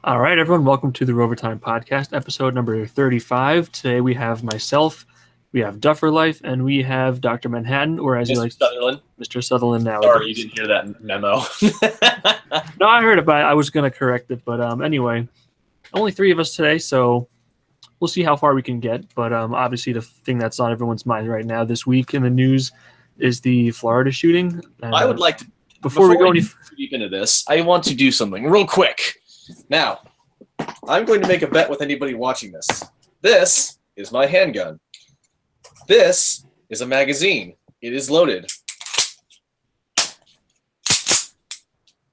All right, everyone, welcome to the Rovertime podcast, episode number 35. Today we have myself, we have Duffer Life, and we have Dr. Manhattan, or as you like, Sutherland. Mr. Sutherland nowadays. Sorry, you didn't hear that memo. No, I heard it, but I was going to correct it. But anyway, only three of us today, so we'll see how far we can get. But obviously the thing that's on everyone's mind right now this week in the news is the Florida shooting. I would like to, before we go any deep into this, I want to do something real quick. Now, I'm going to make a bet with anybody watching this. This is my handgun. This is a magazine. It is loaded.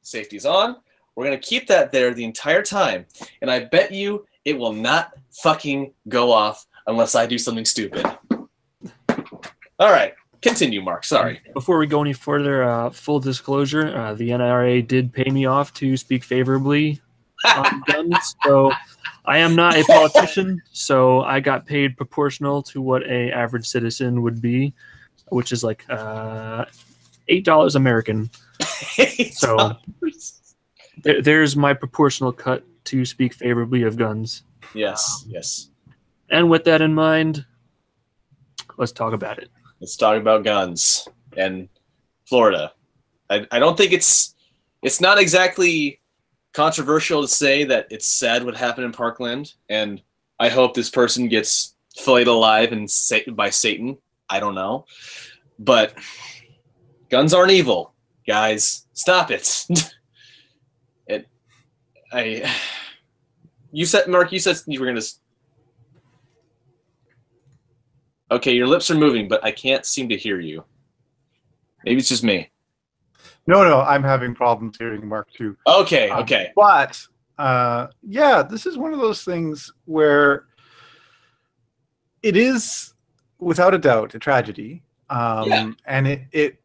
Safety's on. We're going to keep that there the entire time. And I bet you it will not fucking go off unless I do something stupid. All right. Continue, Mark. Sorry. Before we go any further, full disclosure, the NRA did pay me off to speak favorably on guns. So I am not a politician, so I got paid proportional to what a average citizen would be, which is like $8 American. So there's my proportional cut to speak favorably of guns. Yes, yes. And with that in mind, let's talk about it. Let's talk about guns and Florida. I don't think it's not exactly controversial to say that it's sad what happened in Parkland, and I hope this person gets filleted alive and by Satan. I don't know, but guns aren't evil, guys. Stop it. You said, Mark, you said you were gonna. Okay, your lips are moving, but I can't seem to hear you. Maybe it's just me. No, I'm having problems hearing Mark too. Okay, okay. But yeah, this is one of those things where it is, without a doubt, a tragedy, and it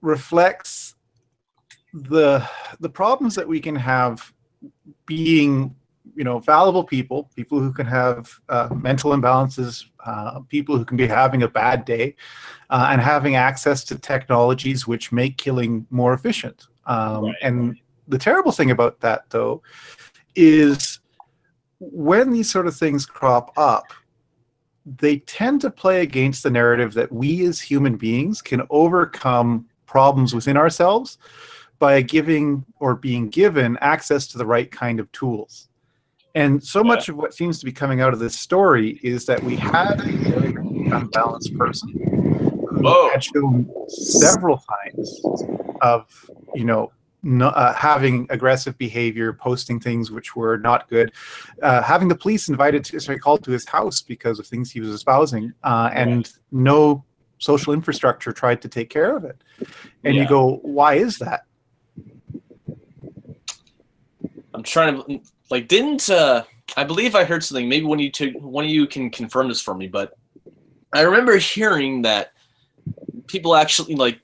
reflects the problems that we can have being, fallible people who can have mental imbalances, people who can be having a bad day, and having access to technologies which make killing more efficient. Right. And the terrible thing about that, though, is when these sort of things crop up, they tend to play against the narrative that we as human beings can overcome problems within ourselves by giving or being given access to the right kind of tools. And so much of what seems to be coming out of this story is that we had a very unbalanced person who had shown several signs of, having aggressive behavior, posting things which were not good, having the police called to his house because of things he was espousing, and no social infrastructure tried to take care of it. And you go, why is that? I'm trying to. Didn't I believe I heard something? Maybe one of you can confirm this for me. But I remember hearing that people actually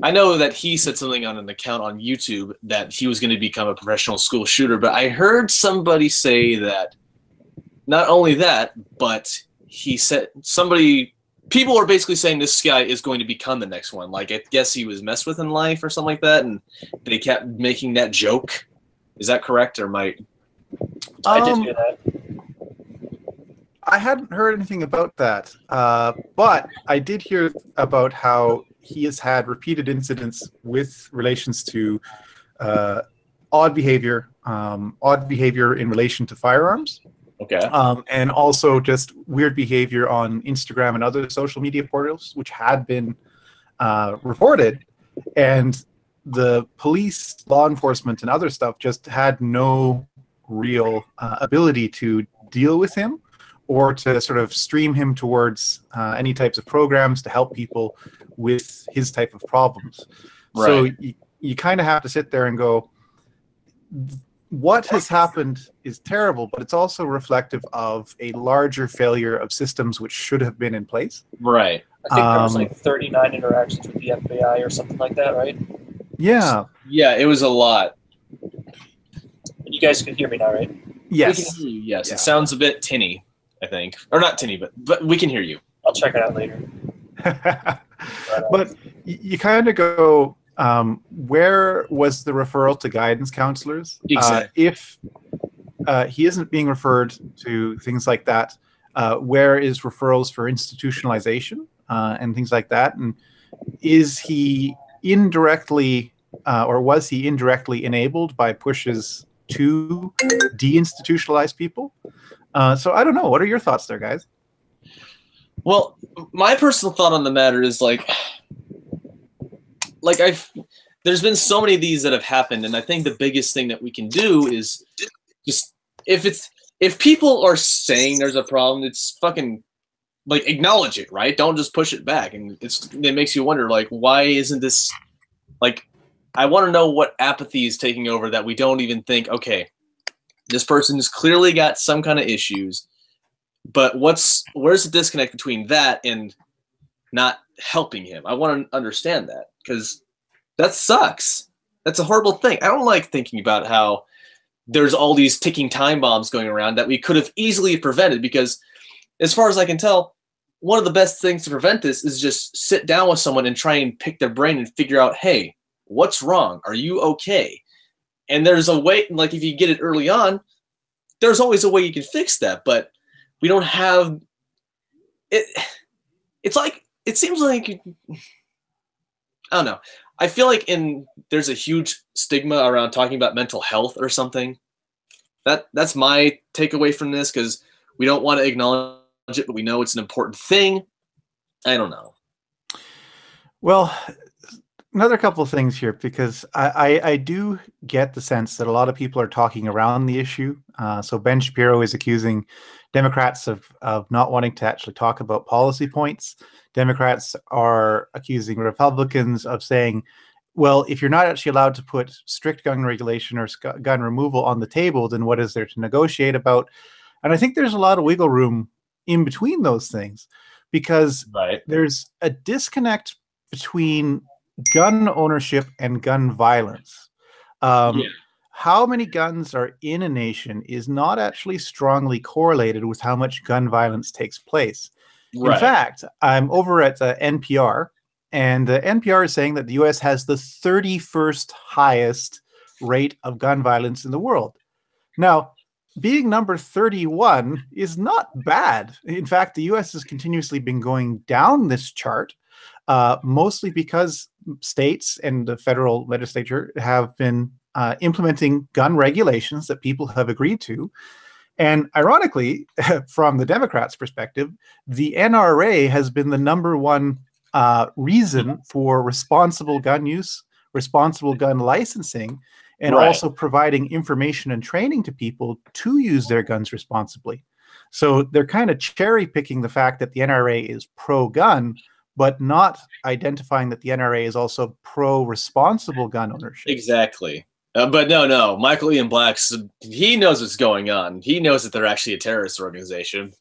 I know that he said something on an account on YouTube that he was going to become a professional school shooter. But I heard somebody say that not only that, but he said people are basically saying this guy is going to become the next one. I guess he was messed with in life or something like that, and they kept making that joke. Is that correct, or I did hear that. I hadn't heard anything about that, but I did hear about how he has had repeated incidents with relations to odd behavior in relation to firearms. Okay. And also just weird behavior on Instagram and other social media portals, which had been reported, and the police, law enforcement, and other stuff just had no real ability to deal with him or to sort of stream him towards any types of programs to help people with his type of problems. Right. So you kind of have to sit there and go, what has happened is terrible, but it's also reflective of a larger failure of systems which should have been in place. Right. I think there was 39 interactions with the FBI or something like that, right? Yeah. Yeah, it was a lot. You guys can hear me now, right? Yes. We can hear you, yes. Yeah. It sounds a bit tinny, I think. Or not tinny, but we can hear you. I'll check it out later. But you kind of go, where was the referral to guidance counselors? Exactly. he isn't being referred to things like that, where is referrals for institutionalization and things like that? And is he indirectly, or was he indirectly enabled by pushes to deinstitutionalize people? So I don't know. What are your thoughts there, guys? Well, my personal thought on the matter is there's been so many of these that have happened, and I think the biggest thing that we can do is just if people are saying there's a problem, it's fucking like acknowledge it, right? Don't just push it back. And it makes you wonder, like, why isn't this like? I want to know what apathy is taking over that we don't even think, okay, this person has clearly got some kind of issues, but where's the disconnect between that and not helping him? I want to understand that, because that sucks. That's a horrible thing. I don't like thinking about how there's all these ticking time bombs going around that we could have easily prevented, because as far as I can tell, one of the best things to prevent this is just sit down with someone and try and pick their brain and figure out, hey, what's wrong? Are you okay? And there's a way, like if you get it early on, there's always a way you can fix that, but we don't have it. It seems like, I don't know. I feel like there's a huge stigma around talking about mental health or something. That's my takeaway from this, because we don't want to acknowledge it, but we know it's an important thing. I don't know. Well, another couple of things here, because I do get the sense that a lot of people are talking around the issue. So Ben Shapiro is accusing Democrats of not wanting to actually talk about policy points. Democrats are accusing Republicans of saying, well, if you're not actually allowed to put strict gun regulation or gun removal on the table, then what is there to negotiate about? And I think there's a lot of wiggle room in between those things, because there's a disconnect between gun ownership and gun violence. How many guns are in a nation is not actually strongly correlated with how much gun violence takes place. In fact, I'm over at NPR, and NPR is saying that the U.S. has the 31st highest rate of gun violence in the world. Now, being number 31 is not bad. In fact, the U.S. has continuously been going down this chart, mostly because states and the federal legislature have been implementing gun regulations that people have agreed to. And ironically, from the Democrats' perspective, the NRA has been the number one reason for responsible gun use, responsible gun licensing, and also providing information and training to people to use their guns responsibly. So they're kind of cherry picking the fact that the NRA is pro-gun, but not identifying that the NRA is also pro-responsible gun ownership. Exactly. But no, Michael Ian Black's, he knows what's going on. He knows that they're actually a terrorist organization.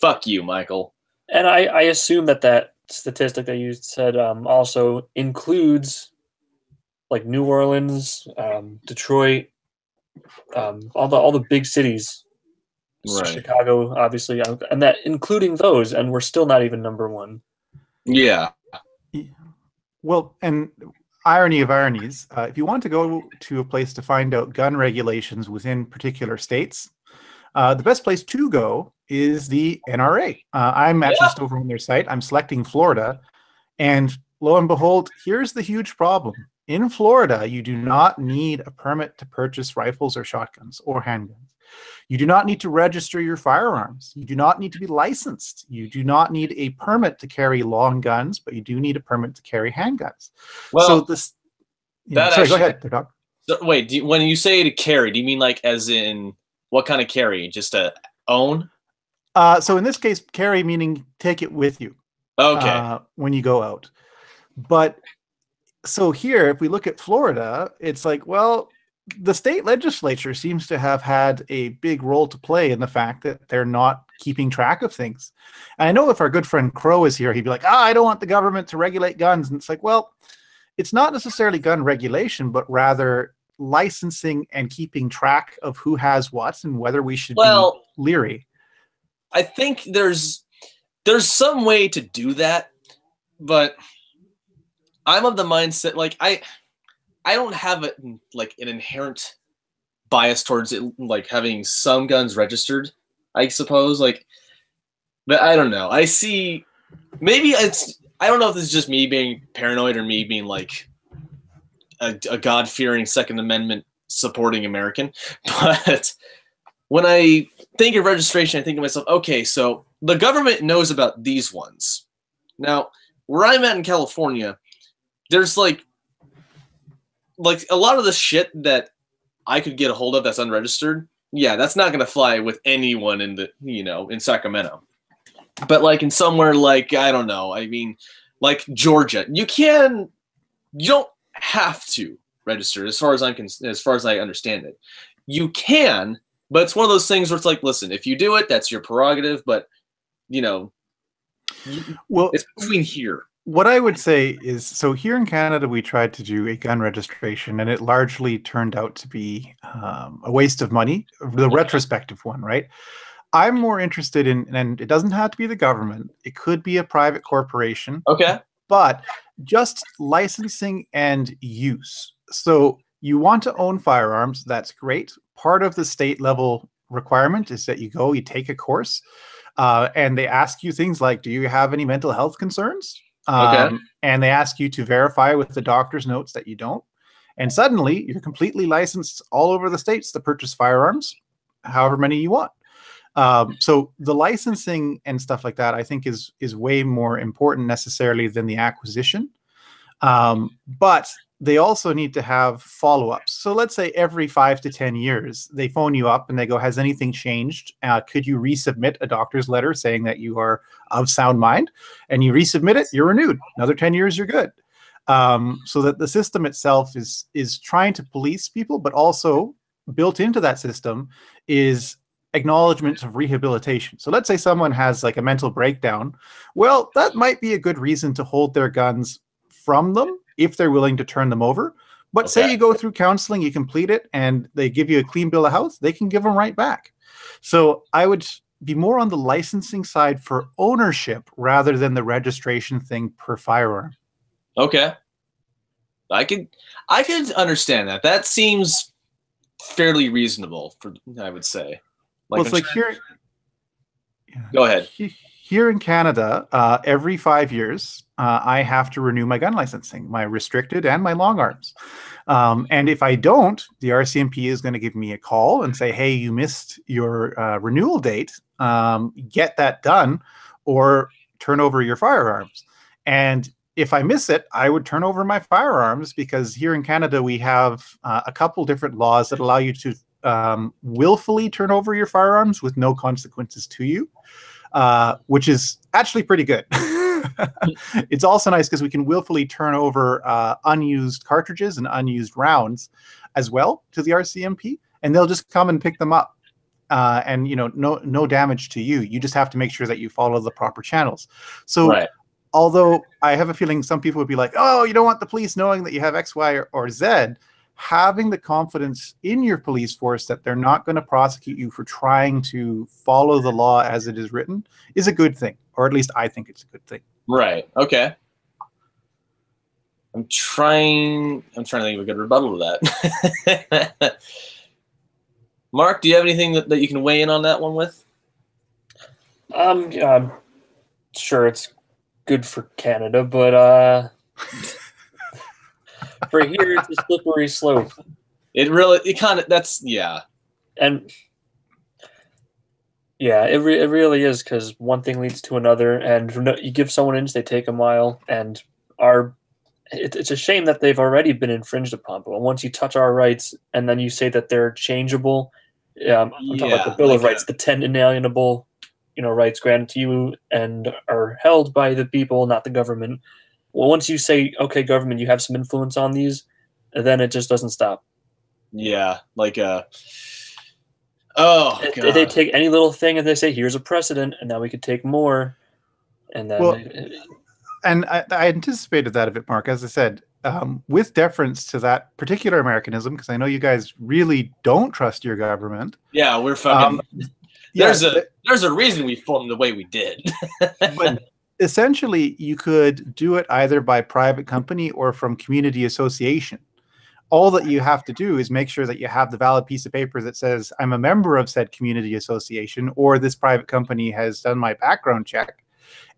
Fuck you, Michael. And I assume that statistic that you said also includes like New Orleans, Detroit, all the big cities, Chicago, obviously, and that including those, and we're still not even number one. Yeah. Well, and irony of ironies, if you want to go to a place to find out gun regulations within particular states, the best place to go is the NRA. I'm actually just over on their site. I'm selecting Florida, and lo and behold, here's the huge problem. In Florida, you do not need a permit to purchase rifles or shotguns or handguns. You do not need to register your firearms. You do not need to be licensed. You do not need a permit to carry long guns, but you do need a permit to carry handguns. Well, so this. Sorry, go ahead, Doc. So, wait, when you say to carry, do you mean like as in what kind of carry? Just to own? So in this case, carry meaning take it with you. Okay. When you go out. But so here, if we look at Florida, it's like, well, the state legislature seems to have had a big role to play in the fact that they're not keeping track of things. And I know if our good friend Crow is here, he'd be like, I don't want the government to regulate guns. And it's like, well, it's not necessarily gun regulation, but rather licensing and keeping track of who has what and whether we should be leery. I think there's some way to do that, but I'm of the mindset, like I don't have like an inherent bias towards it, like having some guns registered, I suppose. Like, but I don't know. I see. Maybe it's. I don't know if this is just me being paranoid or me being like a God-fearing Second Amendment supporting American. But when I think of registration, I think to myself, okay, so the government knows about these ones. Now, where I'm at in California, there's like a lot of the shit that I could get a hold of that's unregistered. Yeah, that's not gonna fly with anyone in the in Sacramento. But like in somewhere like I don't know, I mean, like Georgia, you don't have to register as far as I understand it. You can, but it's one of those things where it's like, listen, if you do it, that's your prerogative. But well, it's between here. What I would say is, so here in Canada, we tried to do a gun registration, and it largely turned out to be a waste of money, the retrospective one, right? I'm more interested in, and it doesn't have to be the government. It could be a private corporation. Okay. But just licensing and use. So you want to own firearms. That's great. Part of the state level requirement is that you take a course and they ask you things like, do you have any mental health concerns? Okay. And they ask you to verify with the doctor's notes that you don't. And suddenly you're completely licensed all over the states to purchase firearms, however many you want. So the licensing and stuff like that, I think is way more important necessarily than the acquisition. But they also need to have follow-ups. So let's say every 5 to 10 years, they phone you up and they go, has anything changed? Could you resubmit a doctor's letter saying that you are of sound mind? And you resubmit it, you're renewed. Another 10 years, you're good. So that the system itself is trying to police people, but also built into that system is acknowledgments of rehabilitation. So let's say someone has like a mental breakdown. Well, that might be a good reason to hold their guns from them if they're willing to turn them over. But say you go through counseling, you complete it, and they give you a clean bill of health, they can give them right back. So I would be more on the licensing side for ownership rather than the registration thing per firearm. Okay. I could understand that. That seems fairly reasonable, I would say. Like, well, it's like here. Go ahead. Here in Canada, every 5 years, I have to renew my gun licensing, my restricted and my long arms. And if I don't, the RCMP is going to give me a call and say, hey, you missed your renewal date. Get that done or turn over your firearms. And if I miss it, I would turn over my firearms because here in Canada, we have a couple different laws that allow you to willfully turn over your firearms with no consequences to you, which is actually pretty good. It's also nice because we can willfully turn over unused cartridges and unused rounds as well to the RCMP, and they'll just come and pick them up. And no damage to you. You just have to make sure that you follow the proper channels. So although I have a feeling some people would be like, oh, you don't want the police knowing that you have X, Y, or Z, having the confidence in your police force that they're not going to prosecute you for trying to follow the law as it is written is a good thing, or at least I think it's a good thing. Right. Okay. I'm trying to think of a good rebuttal to that. Mark, do you have anything that you can weigh in on that one with? Yeah, I'm sure it's good for Canada, but for here, it's a slippery slope. And yeah, it really is, because one thing leads to another, and you give someone an inch, they take a mile, and it's a shame that they've already been infringed upon. But once you touch our rights, and then you say that they're changeable, I'm talking about the Bill of Rights, the 10 inalienable, rights granted to you and are held by the people, not the government. Well, once you say, okay, government, you have some influence on these, then it just doesn't stop. Yeah, like God. They take any little thing and they say, here's a precedent, and now we could take more. And then and I anticipated that a bit, Mark. As I said, with deference to that particular Americanism, because I know you guys really don't trust your government. Yeah, we're fucking. There's a reason we formed the way we did. But essentially, you could do it either by private company or from community association. all that you have to do is make sure that you have the valid piece of paper that says, I'm a member of said community association, or this private company has done my background check,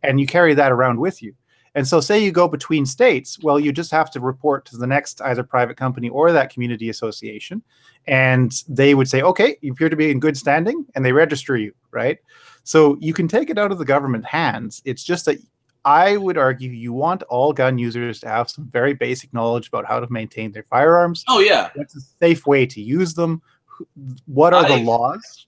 and you carry that around with you. And so say you go between states, well, you just have to report to the next either private company or that community association, and they would say, okay, you appear to be in good standing, and they register you, right? So you can take it out of the government hands. It's just that I would argue you want all gun users to have some very basic knowledge about how to maintain their firearms. Oh, yeah. What's a safe way to use them? What are the laws?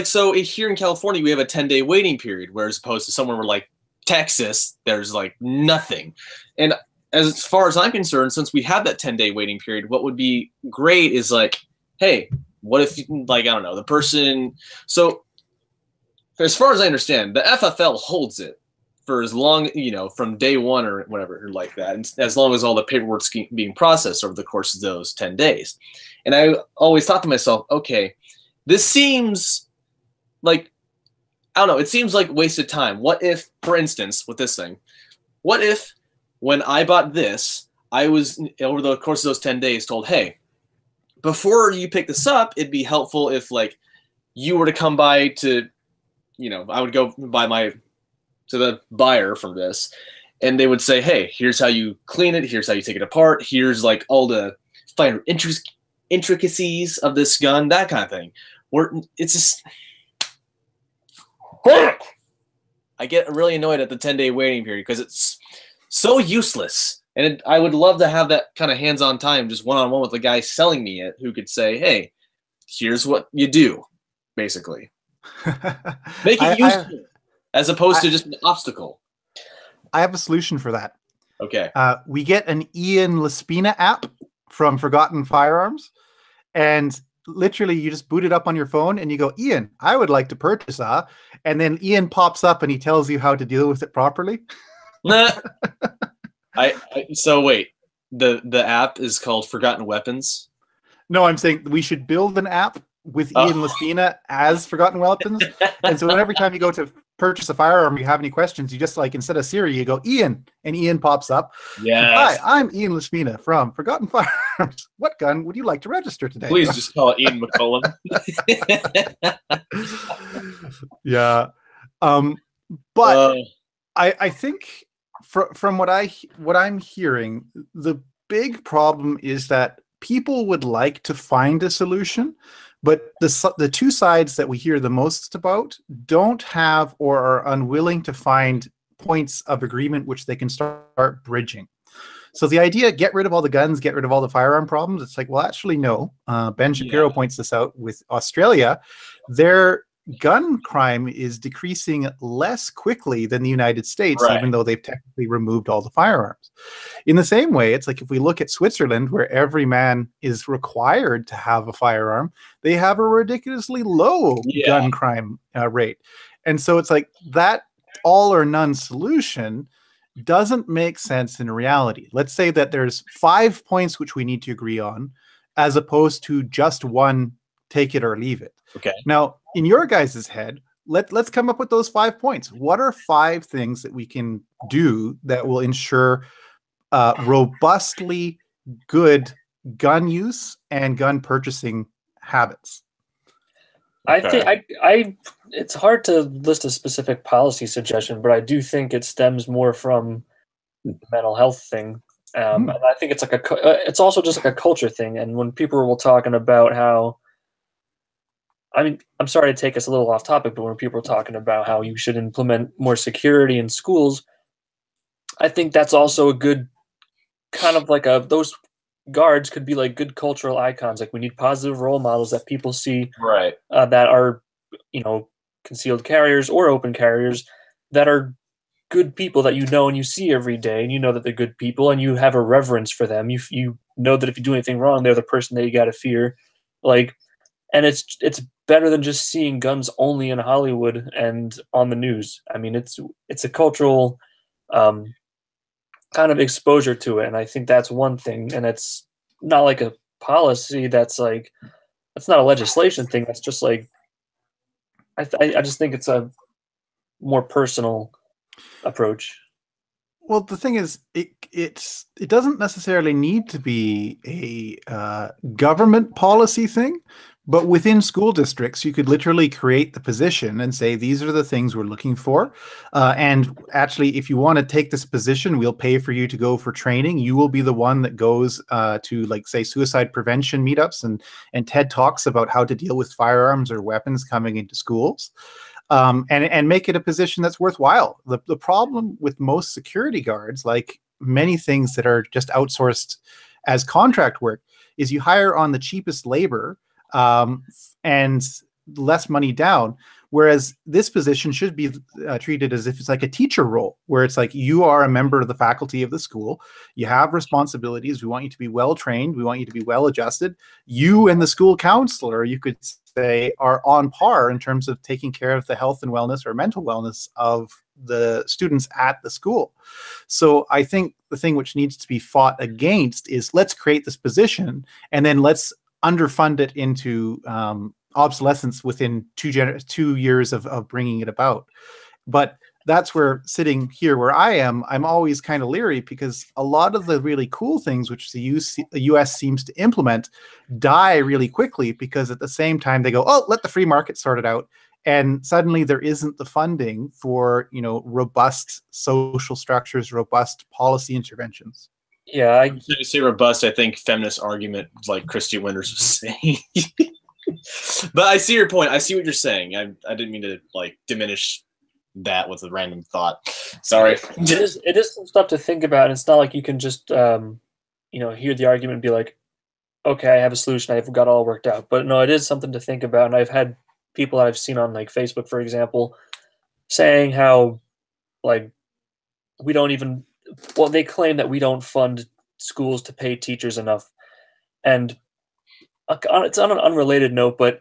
So here in California, we have a 10-day waiting period, whereas opposed to somewhere like Texas, there's like nothing. And as far as I'm concerned, since we have that 10-day waiting period, what would be great is like, hey, what if, like, I don't know, the person. So as far as I understand, the FFL holds it for as long, from day one or whatever, like that, and as long as all the paperwork's being processed over the course of those 10 days. And I always thought to myself, okay, this seems like, I don't know, it seems like wasted time. What if, for instance, with this thing, what if when I bought this, I was, over the course of those 10 days, told, hey, before you pick this up, it'd be helpful if, like, you were to come by to, I would go by to the buyer from this, and they would say, hey, here's how you clean it, here's how you take it apart, here's like all the finer intricacies of this gun, that kind of thing. Where it's just, I get really annoyed at the 10-day waiting period because it's so useless. And I would love to have that kind of hands-on time, just one-on-one with the guy selling me it, who could say, hey, here's what you do, basically. Make it useful. As opposed to just an obstacle. I have a solution for that. Okay. We get an Ian Laspina app from Forgotten Firearms, and literally you just boot it up on your phone and you go, Ian, I would like to purchase a, and then Ian pops up and he tells you how to deal with it properly. So wait, the app is called Forgotten Weapons? No, I'm saying we should build an app with Ian Laspina as Forgotten Weapons. And so every time you go to purchase a firearm, you have any questions, you just, like, instead of Siri, you go Ian, and Ian pops up. Yeah. Hi, I'm Ian Laspina from Forgotten Firearms. What gun would you like to register today? Please just call it Ian McCullum. Yeah. But I think from what I'm hearing, the big problem is that people would like to find a solution, but the two sides that we hear the most about don't have or are unwilling to find points of agreement which they can start bridging. So the idea, get rid of all the guns, get rid of all the firearm problems, it's like, well, actually, no. Ben Shapiro points this out with Australia. Their gun crime is decreasing less quickly than the United States, even though they've technically removed all the firearms. In the same way, it's like if we look at Switzerland, where every man is required to have a firearm, they have a ridiculously low gun crime rate. And so it's like that all or none solution doesn't make sense in reality. Let's say that there's 5 points which we need to agree on, as opposed to just one, take it or leave it. Okay. Now, in your guys' head, let's come up with those 5 points. What are 5 things that we can do that will ensure robustly good gun use and gun purchasing habits? I think I it's hard to list a specific policy suggestion, but I do think it stems more from the mental health thing. And I think it's like it's also just like a culture thing. And when people were talking about how, I mean, I'm sorry to take us a little off topic, but when people are talking about how you should implement more security in schools, I think that's also a good kind of like those guards could be like good cultural icons. Like we need positive role models that people see, that are, concealed carriers or open carriers that are good people that and you see every day, and you know that they're good people, and you have a reverence for them. You know that if you do anything wrong, they're the person that you got to fear. Like, and it's better than just seeing guns only in Hollywood and on the news. I mean, it's a cultural kind of exposure to it, and I think that's one thing. And it's not like a policy that's not a legislation thing. That's just like I just think it's a more personal approach. Well, the thing is, it doesn't necessarily need to be a government policy thing, but within school districts, you could literally create the position and say these are the things we're looking for. And actually, if you want to take this position, we'll pay for you to go for training. You will be the one that goes to, like, say, suicide prevention meetups and TED Talks about how to deal with firearms or weapons coming into schools. And make it a position that's worthwhile. The problem with most security guards, like many things that are just outsourced as contract work, is you hire on the cheapest labor and less money down. Whereas this position should be treated as if it's like a teacher role, where it's like you are a member of the faculty of the school. You have responsibilities. We want you to be well trained. We want you to be well adjusted. You and the school counselor, you could say, are on par in terms of taking care of the health and wellness or mental wellness of the students at the school. So I think the thing which needs to be fought against is, let's create this position and then let's underfund it into obsolescence within 2 years of bringing it about. But that's where, sitting here where I am, I'm always kind of leery, because a lot of the really cool things which the US seems to implement die really quickly, because at the same time they go, oh, let the free market sort it out. And suddenly there isn't the funding for, robust social structures, robust policy interventions. Yeah, I say robust. I think feminist argument, like Christy Winters was saying. But I see your point. I see what you're saying. I didn't mean to diminish that with a random thought. Sorry. It is some stuff to think about. And it's not like you can just hear the argument and be like, okay, I have a solution. I've got it all worked out. But no, it is something to think about. And I've had people that I've seen on Facebook, for example, saying how we don't even, they claim that we don't fund schools to pay teachers enough. And it's on an unrelated note, but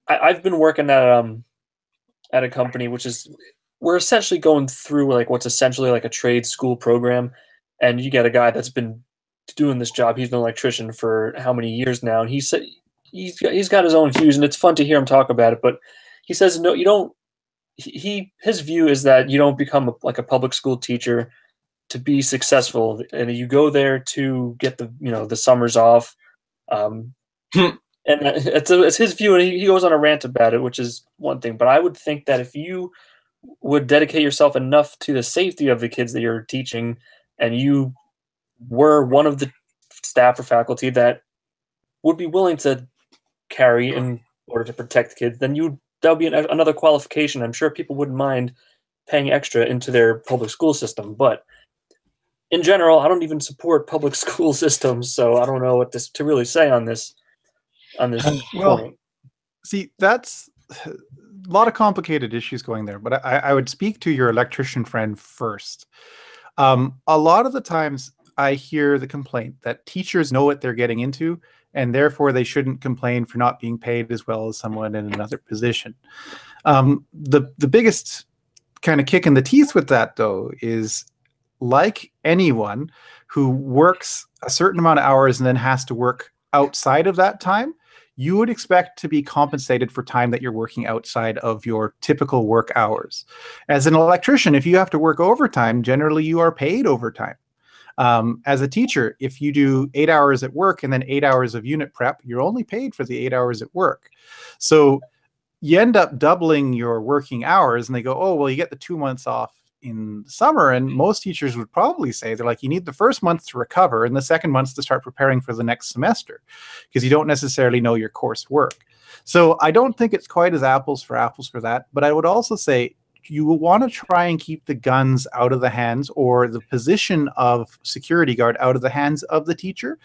I've been working at a company we're essentially going through what's essentially like a trade school program, and you get a guy that's been doing this job. He's been an electrician for how many years now, and he said he's got his own views, and it's fun to hear him talk about it. But he says no, you don't. His view is that you don't become a public school teacher to be successful, and you go there to get the summers off. And it's his view, and he goes on a rant about it, which is one thing. But I would think that if you would dedicate yourself enough to the safety of the kids that you're teaching, and you were one of the staff or faculty that would be willing to carry in order to protect kids, then that would be another qualification. I'm sure people wouldn't mind paying extra into their public school system. But in general, I don't even support public school systems, so I don't know what to really say on this. Well, point. See, that's a lot of complicated issues going there, but I would speak to your electrician friend first. A lot of the times I hear the complaint that teachers know what they're getting into, and therefore they shouldn't complain for not being paid as well as someone in another position. The biggest kind of kick in the teeth with that, though, is like anyone who works a certain amount of hours and then has to work outside of that time, you would expect to be compensated for time that you're working outside of your typical work hours. As an electrician, if you have to work overtime, generally you are paid overtime. As a teacher, if you do 8 hours at work and then 8 hours of unit prep, you're only paid for the 8 hours at work. So you end up doubling your working hours, and they go, oh, well, you get the 2 months off in the summer. And most teachers would probably say, they're like, you need the first month to recover and the second month to start preparing for the next semester, because you don't necessarily know your course work. So I don't think it's quite as apples for that. But I would also say you will want to try and keep the guns out of the hands, or the position of security guard out of the hands of the teacher.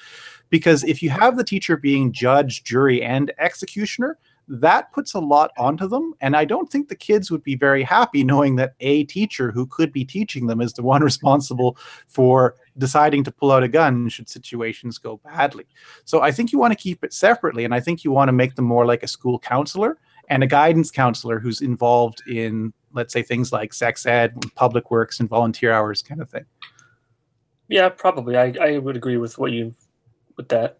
Because if you have the teacher being judge, jury, and executioner, that puts a lot onto them. And I don't think the kids would be very happy knowing that a teacher who could be teaching them is the one responsible for deciding to pull out a gun should situations go badly. So I think you want to keep it separately. And I think you want to make them more like a school counselor and a guidance counselor who's involved in, let's say, things like sex ed, public works, and volunteer hours kind of thing. Yeah, probably. I would agree with that.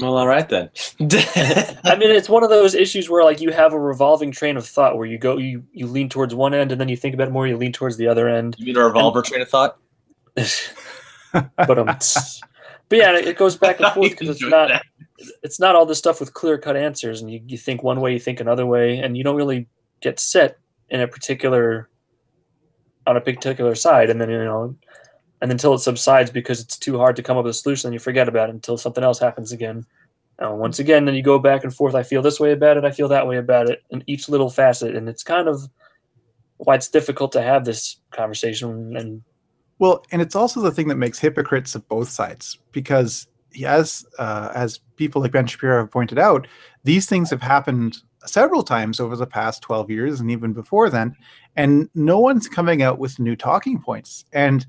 Well, all right then. I mean, it's one of those issues where like you have a revolving train of thought where you lean towards one end and then you think about it more, you lean towards the other end. You mean a revolver train of thought? But yeah, it goes back and forth because it's not all this stuff with clear-cut answers, and you think one way, you think another way, and you don't really get set in on a particular side, and then and until it subsides because it's too hard to come up with a solution, then you forget about it until something else happens again. Once again, then you go back and forth. I feel this way about it. I feel that way about it, in each little facet, and it's kind of why it's difficult to have this conversation. And well, and it's also the thing that makes hypocrites of both sides, because as people like Ben Shapiro have pointed out, these things have happened several times over the past 12 years and even before then, and no one's coming out with new talking points. And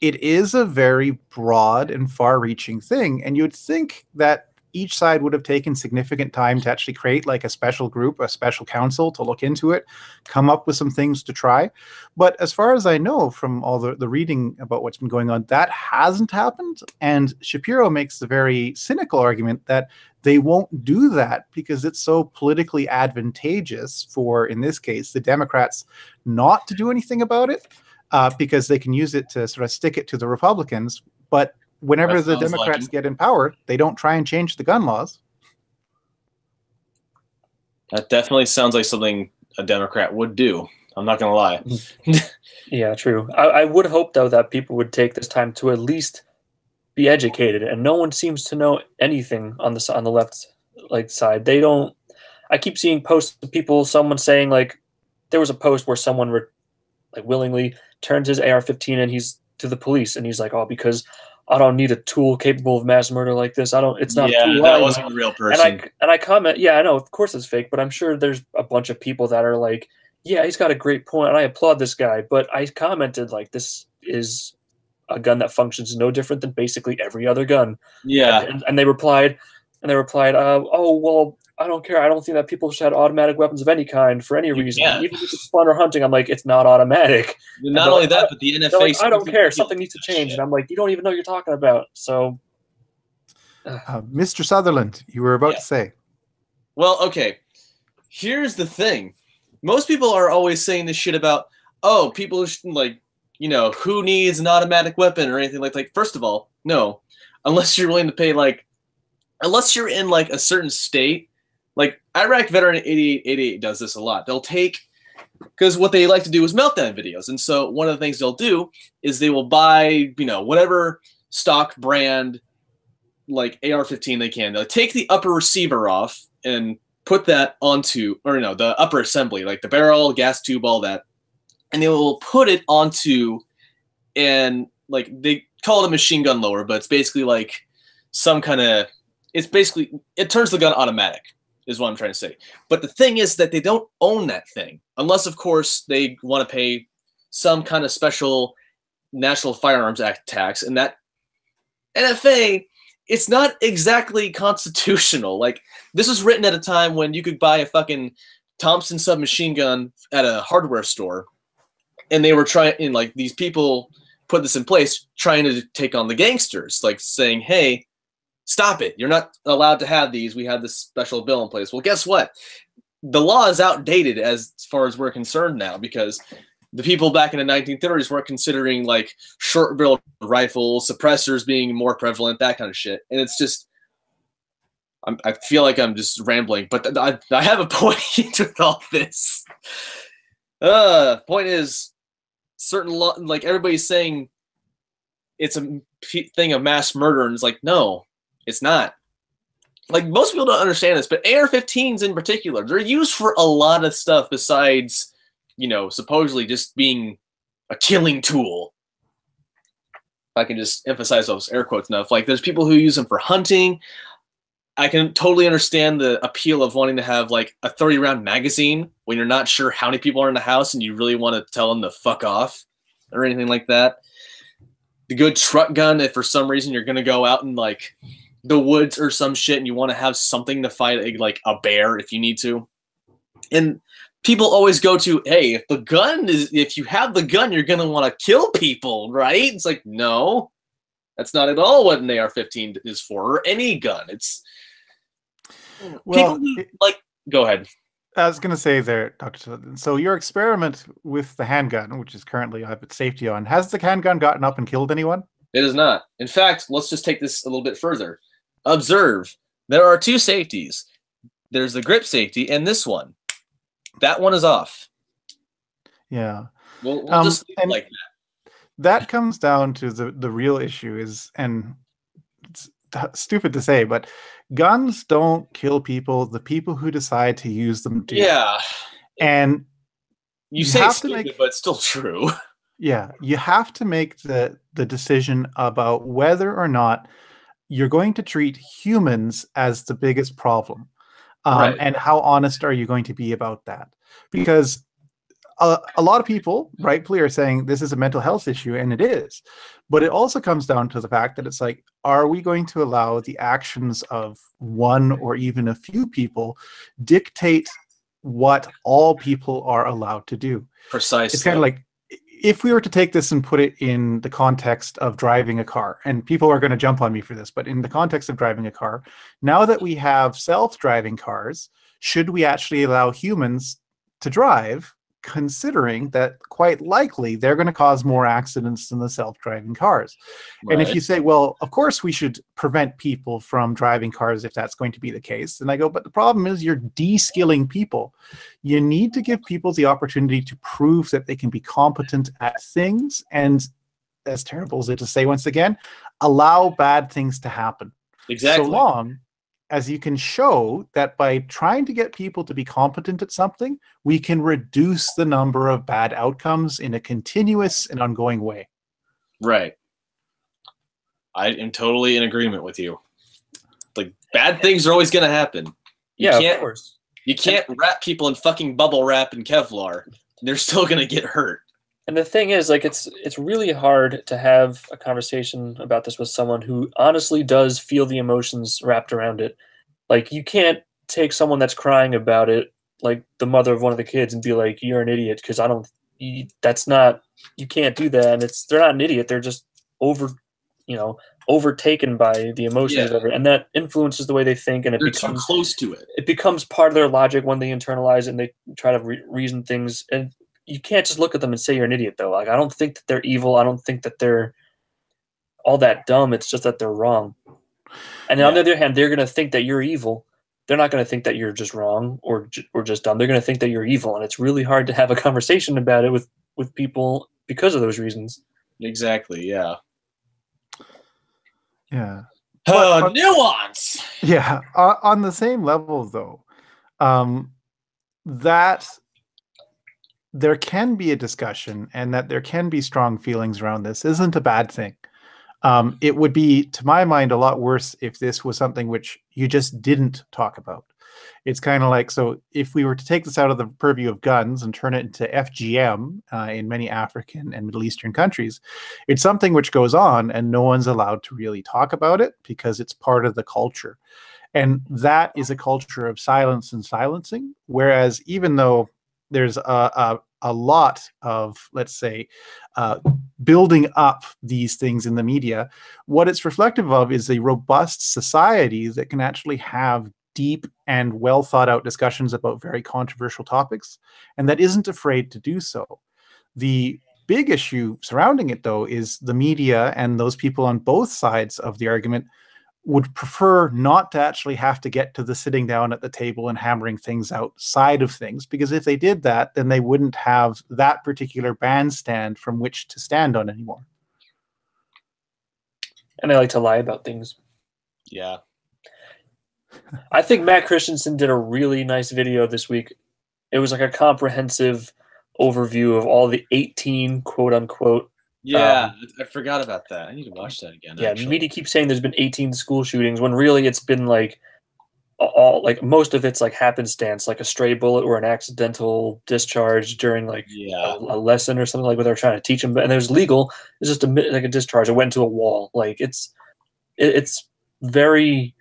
it is a very broad and far-reaching thing, and you'd think that each side would have taken significant time to actually create like a special group, a special council to look into it, come up with some things to try. But as far as I know from all the reading about what's been going on, that hasn't happened. And Shapiro makes the very cynical argument that they won't do that because it's so politically advantageous for, in this case, the Democrats not to do anything about it, because they can use it to sort of stick it to the Republicans. But whenever the Democrats get in power, they don't try and change the gun laws. That definitely sounds like something a Democrat would do. I'm not going to lie. Yeah, true. I would hope, though, that people would take this time to at least be educated, and no one seems to know anything on the left side. They don't. I keep seeing posts of people, someone saying like, there was a post where someone willingly turns his AR-15 and he's to the police, and he's like, oh, because I don't need a tool capable of mass murder like this. It's not. Yeah, a tool. that wasn't a real person. And I comment, yeah, I know, of course it's fake, but I'm sure there's a bunch of people that are like, yeah, he's got a great point, and I applaud this guy. But I commented like, this is a gun that functions no different than basically every other gun. Yeah. And they replied, oh well, I don't care. I don't think that people should have automatic weapons of any kind for any reason. Yeah. Even if it's fun or hunting, I'm like, it's not automatic. Not only that, but the NFA. Like, I don't care. Something needs to change. And I'm like, you don't even know what you're talking about. So, Mr. Sutherland, you were about to say. Well, okay. Here's the thing. Most people are always saying this shit about, oh, people who needs an automatic weapon or anything like that. First of all, no. Unless you're willing to pay, unless you're in, a certain state. Iraq Veteran 8888 does this a lot. They'll take, because what they like to do is meltdown videos. And so one of the things they'll do is they will buy, whatever stock brand, AR-15 they can. They'll take the upper receiver off and put that onto, the upper assembly, the barrel, gas tube, all that. And they will put it onto, and they call it a machine gun loader, but it's basically some kind of, it turns the gun automatic, is what I'm trying to say. But the thing is that they don't own that thing, unless, of course, they want to pay some kind of special National Firearms Act tax. And that NFA, it's not exactly constitutional. This was written at a time when you could buy a fucking Thompson submachine gun at a hardware store. And they were trying, and these people put this in place, trying to take on the gangsters, saying, hey, stop it. You're not allowed to have these. We have this special bill in place. Well, guess what? The law is outdated as far as we're concerned now, because the people back in the 1930s weren't considering short barrel rifles, suppressors being more prevalent, that kind of shit. And it's just, I feel like I'm just rambling, but I have a point with all this. Point is, certain law, everybody's saying it's a thing of mass murder, and it's no. It's not. Most people don't understand this, but AR-15s in particular, they're used for a lot of stuff besides, supposedly just being a killing tool. If I can just emphasize those air quotes enough. There's people who use them for hunting. I can totally understand the appeal of wanting to have, a 30-round magazine when you're not sure how many people are in the house and you really want to tell them to fuck off or anything like that. The good truck gun, if for some reason you're going to go out and, the woods or some shit and you want to have something to fight a bear if you need to. And people always go to, hey, if you have the gun, you're going to want to kill people, right? It's no. That's not at all what an AR-15 is for, or any gun. It's Well, people who, go ahead. I was going to say there, Dr. Sutherland, so your experiment with the handgun, which is currently I have its safety on, has the handgun gotten up and killed anyone? It is not. In fact, let's just take this a little bit further. Observe. There are two safeties. There's the grip safety and this one. That one is off. Yeah. We'll just leave it like that. That comes down to the real issue is, and it's stupid to say, but guns don't kill people. The people who decide to use them do. Yeah. And you say it's stupid, but it's still true. Yeah. You have to make the decision about whether or not you're going to treat humans as the biggest problem. Right. And how honest are you going to be about that? Because a lot of people rightfully are saying this is a mental health issue, and it is. But it also comes down to the fact that it's like, are we going to allow the actions of one or even a few people dictate what all people are allowed to do? Precisely. It's kind of like, if we were to take this and put it in the context of driving a car, and people are going to jump on me for this, but in the context of driving a car, now that we have self-driving cars, should we actually allow humans to drive, considering that quite likely they're going to cause more accidents than the self-driving cars? Right. And if you say, well, of course we should prevent people from driving cars if that's going to be the case, then I go, but the problem is you're de-skilling people. You need to give people the opportunity to prove that they can be competent at things, and as terrible as it is to say once again, allow bad things to happen. Exactly. So long as you can show that by trying to get people to be competent at something, we can reduce the number of bad outcomes in a continuous and ongoing way. Right. I am totally in agreement with you. Like, bad things are always going to happen. Of course. You can't wrap people in fucking bubble wrap and Kevlar. They're still going to get hurt. And the thing is, like, it's really hard to have a conversation about this with someone who honestly does feel the emotions wrapped around it. Like, you can't take someone that's crying about it, like the mother of one of the kids, and be like, you're an idiot, because you can't do that. And they're not an idiot. They're just overtaken by the emotions of it. And that influences the way they think, and they're too close to it. It becomes part of their logic when they internalize it and they try to reason things. And you can't just look at them and say you're an idiot, though. Like, I don't think that they're evil. I don't think that they're all that dumb. It's just that they're wrong. And on the other hand, they're going to think that you're evil. They're not going to think that you're just wrong or just dumb. They're going to think that you're evil. And it's really hard to have a conversation about it with people because of those reasons. Exactly, yeah. Yeah. Nuance! Yeah. On the same level, though, that there can be a discussion and that there can be strong feelings around this isn't a bad thing. It would be, to my mind, a lot worse if this was something which you just didn't talk about. It's kind of like, so if we were to take this out of the purview of guns and turn it into FGM in many African and Middle Eastern countries, it's something which goes on and no one's allowed to really talk about it because it's part of the culture. And that is a culture of silence and silencing. Whereas even though there's a lot of, let's say, building up these things in the media, what it's reflective of is a robust society that can actually have deep and well thought out discussions about very controversial topics, and that isn't afraid to do so. The big issue surrounding it, though, is the media and those people on both sides of the argument would prefer not to actually have to get to the sitting down at the table and hammering things outside of things, because if they did that, then they wouldn't have that particular bandstand from which to stand on anymore. And they like to lie about things. Yeah. I think Matt Christiansen did a really nice video this week. It was like a comprehensive overview of all the 18 quote unquote. Yeah, I forgot about that. I need to watch that again. Yeah, the media keeps saying there's been 18 school shootings when really it's been like most of it's like happenstance, like a stray bullet or an accidental discharge during like a lesson or something, like what they're trying to teach them. And there's legal. It's just like a discharge. It went into a wall. Like it's very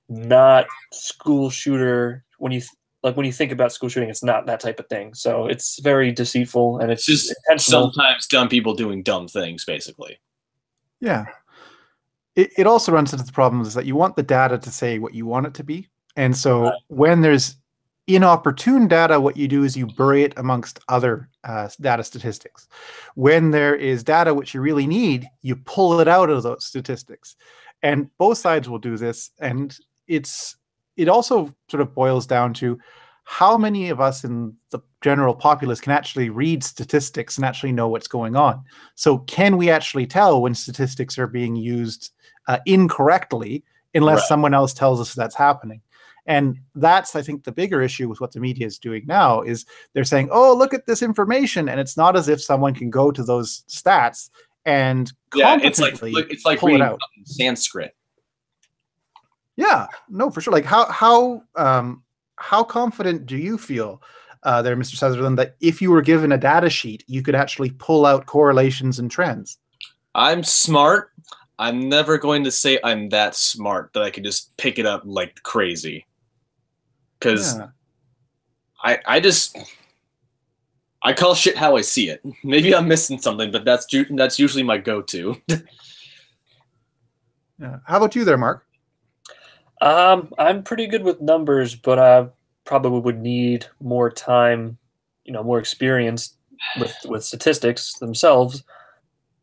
not school shooter when you think about school shooting. It's not that type of thing. So it's very deceitful, and it's just intentional. Sometimes dumb people doing dumb things, basically. Yeah. It also runs into the problem is that you want the data to say what you want it to be. And so when there's inopportune data, what you do is you bury it amongst other data statistics. When there is data which you really need, you pull it out of those statistics. And both sides will do this. And it also sort of boils down to how many of us in the general populace can actually read statistics and actually know what's going on. So can we actually tell when statistics are being used incorrectly unless someone else tells us that's happening? And that's, I think, the bigger issue with what the media is doing now is they're saying, oh, look at this information. And it's not as if someone can go to those stats and competently it's like pull it out. Sanskrit. Yeah, no, for sure. Like how confident do you feel there, Mr. Sutherland, that if you were given a data sheet, you could actually pull out correlations and trends? I'm smart. I'm never going to say I'm that smart that I could just pick it up like crazy. Because I call shit how I see it. Maybe I'm missing something, but that's usually my go-to. Yeah. How about you there, Mark? I'm pretty good with numbers, but I probably would need more time, more experience with statistics themselves.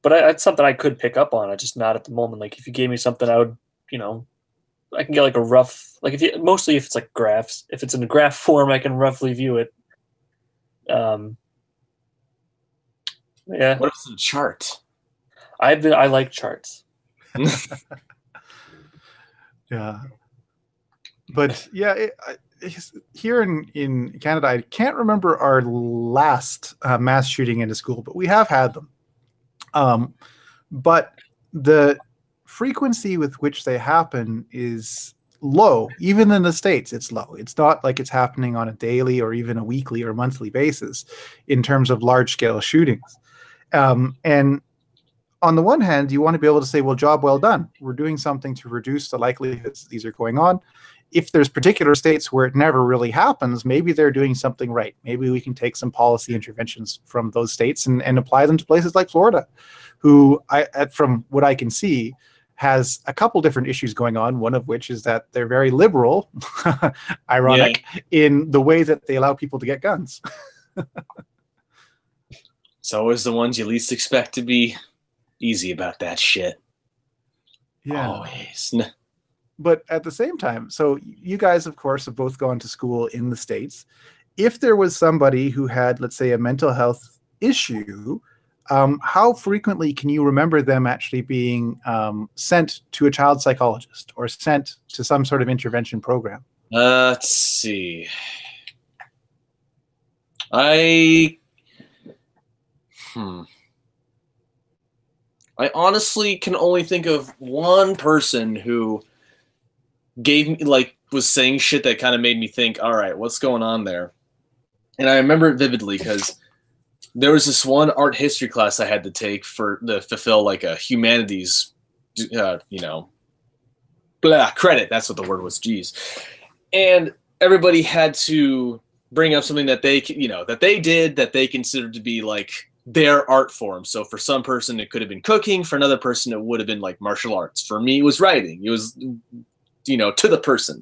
But it's something I could pick up on. I just not at the moment. Like if you gave me something, I would, I can get like a rough, like mostly if it's like graphs. If it's in a graph form, I can roughly view it. Yeah. What if it's a chart? I like charts. Yeah. But yeah, here in Canada, I can't remember our last mass shooting in a school, but we have had them. But the frequency with which they happen is low. Even in the States, it's low. It's not like it's happening on a daily or even a weekly or monthly basis in terms of large-scale shootings. And on the one hand, you want to be able to say, well, job well done. We're doing something to reduce the likelihood these are going on. If there's particular states where it never really happens, maybe they're doing something right. Maybe we can take some policy interventions from those states and apply them to places like Florida, who, from what I can see, has a couple different issues going on, one of which is that they're very liberal, ironic, in the way that they allow people to get guns. It's always the ones you least expect to be easy about that shit. Yeah. Always. But at the same time, so you guys, of course, have both gone to school in the States. If there was somebody who had, let's say, a mental health issue, how frequently can you remember them actually being sent to a child psychologist or sent to some sort of intervention program? Let's see. I honestly can only think of one person who was saying shit that kind of made me think, all right, what's going on there? And I remember it vividly because there was this one art history class I had to take to fulfill like a humanities, credit. That's what the word was. Jeez. And everybody had to bring up something that they did that they considered to be like their art form. So for some person, it could have been cooking. For another person, it would have been like martial arts. For me, it was writing. It was, to the person.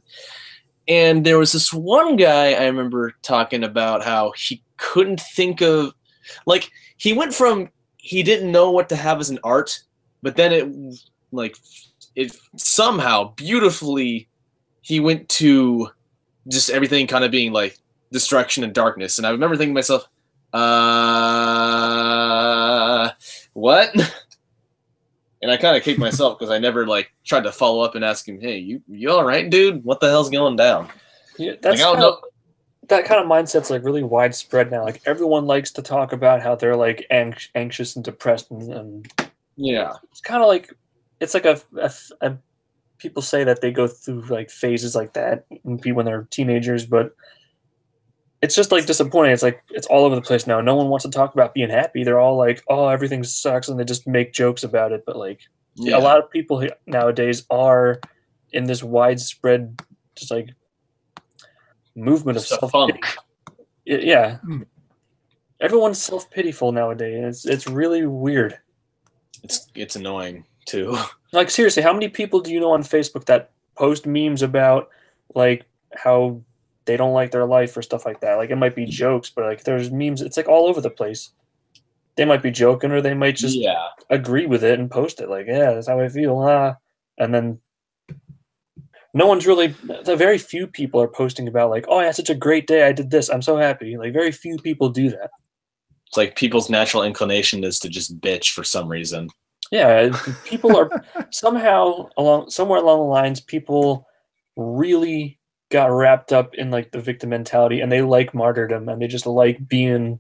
And there was this one guy I remember talking about how he couldn't think of, like, he went from he didn't know what to have as an art, but then it somehow beautifully he went to just everything kind of being like destruction and darkness. And I remember thinking to myself, what? And I kind of kicked myself because I never tried to follow up and ask him, hey, you all right, dude? What the hell's going down? Yeah, that kind of mindset's really widespread now. Like everyone likes to talk about how they're anxious and depressed, and yeah, it's kind of like it's like a people say that they go through phases like that when they're teenagers, but it's just disappointing. It's it's all over the place now. No one wants to talk about being happy. They're all like, oh, everything sucks, and they just make jokes about it. But a lot of people nowadays are in this widespread just movement of self-pity. Yeah. Everyone's self-pityful nowadays. It's really weird. It's annoying. too. Like, seriously, how many people do you know on Facebook that post memes about, like, how they don't like their life or stuff like that? Like, it might be jokes, but, like, there's memes. It's, like, all over the place. They might be joking, or they might just agree with it and post it. Like, yeah, that's how I feel. And then no one's really, very few people are posting about, like, oh, I had such a great day. I did this. I'm so happy. Like, very few people do that. It's like people's natural inclination is to just bitch for some reason. Yeah, people are somewhere along the lines, people really got wrapped up in like the victim mentality, and they like martyrdom, and they just like being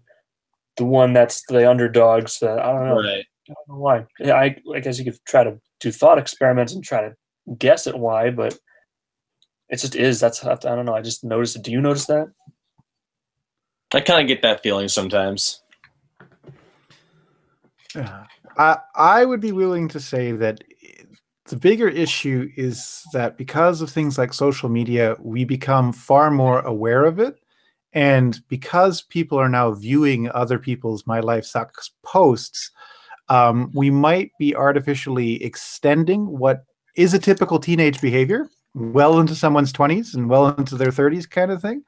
the one that's the underdogs. I don't know. Right. I don't know why. Yeah, I guess you could try to do thought experiments and try to guess at why, but it just is. I don't know. I just noticed it. Do you notice that? I kind of get that feeling sometimes. Yeah. I would be willing to say that the bigger issue is that because of things like social media, we become far more aware of it. And because people are now viewing other people's My Life Sucks posts, we might be artificially extending what is a typical teenage behavior well into someone's 20s and well into their 30s kind of thing.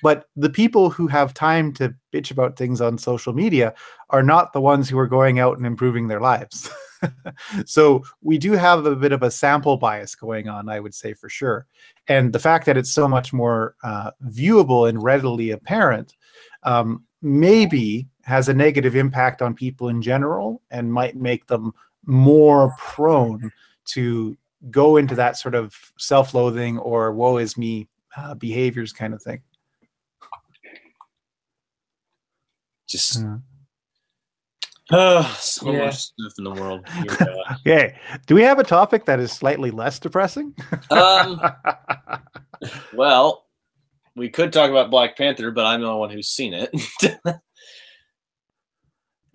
But the people who have time to bitch about things on social media are not the ones who are going out and improving their lives. So we do have a bit of a sample bias going on, I would say, for sure. And the fact that it's so much more viewable and readily apparent maybe has a negative impact on people in general and might make them more prone to go into that sort of self-loathing or woe is me behaviors kind of thing. Just so Yeah. much stuff in the world. Okay, do we have a topic that is slightly less depressing? Well, we could talk about Black Panther, but I'm the one who's seen it.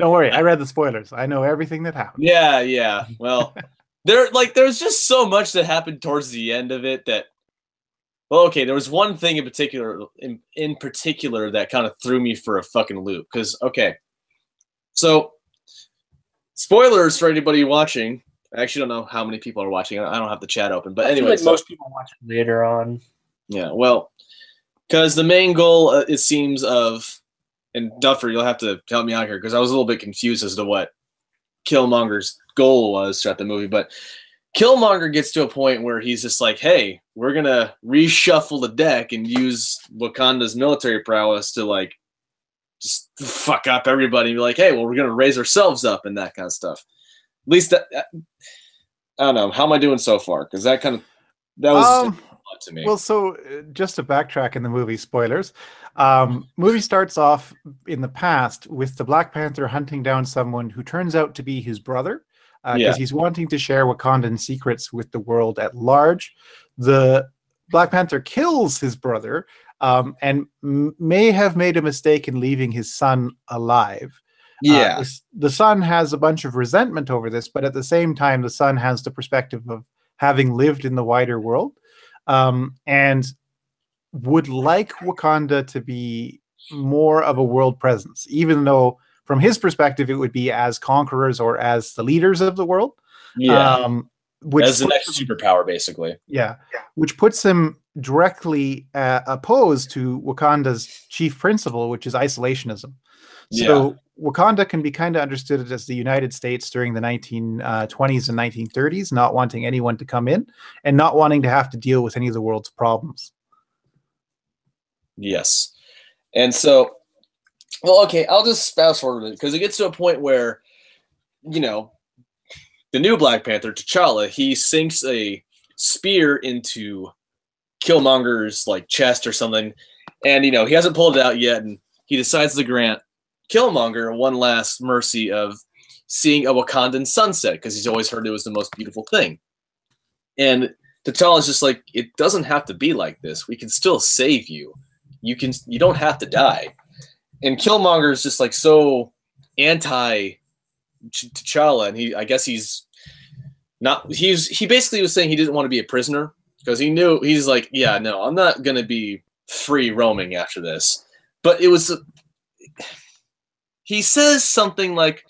Don't worry, I read the spoilers. I know everything that happened. Yeah. Well, there's just so much that happened towards the end of it that. Well, okay, there was one thing in particular that kind of threw me for a fucking loop. Because, okay, so spoilers for anybody watching. I actually don't know how many people are watching. I don't have the chat open, but anyway, I feel like most people watch it later on. Yeah, well, because the main goal, it seems, and Duffer, you'll have to help me out here because I was a little bit confused as to what Killmonger's goal was throughout the movie, but Killmonger gets to a point where he's just like, hey, we're going to reshuffle the deck and use Wakanda's military prowess to, like, just fuck up everybody and be like, hey, well, we're going to raise ourselves up and that kind of stuff. At least, I don't know. How am I doing so far? Because that was a lot to me. Well, so just to backtrack in the movie, spoilers. Movie starts off in the past with the Black Panther hunting down someone who turns out to be his brother. Because he's wanting to share Wakandan secrets with the world at large. The Black Panther kills his brother and may have made a mistake in leaving his son alive. Yeah. The son has a bunch of resentment over this, but at the same time, the son has the perspective of having lived in the wider world and would like Wakanda to be more of a world presence, even though from his perspective, it would be as conquerors or as the leaders of the world. Yeah. Which as the next superpower, basically. Yeah. Which puts him directly opposed to Wakanda's chief principle, which is isolationism. So Wakanda can be kind of understood as the United States during the 1920s and 1930s, not wanting anyone to come in and not wanting to have to deal with any of the world's problems. Yes. And so, well, okay, I'll just fast forward it because it gets to a point where, you know, the new Black Panther, T'Challa, he sinks a spear into Killmonger's like chest or something, and you know he hasn't pulled it out yet, and he decides to grant Killmonger one last mercy of seeing a Wakandan sunset because he's always heard it was the most beautiful thing. And T'Challa's just like, it doesn't have to be like this. We can still save you. You don't have to die. And Killmonger is just like so anti T'Challa, and he basically was saying he didn't want to be a prisoner because he knew he's like, yeah, no, I'm not gonna be free roaming after this. But it was he says something like,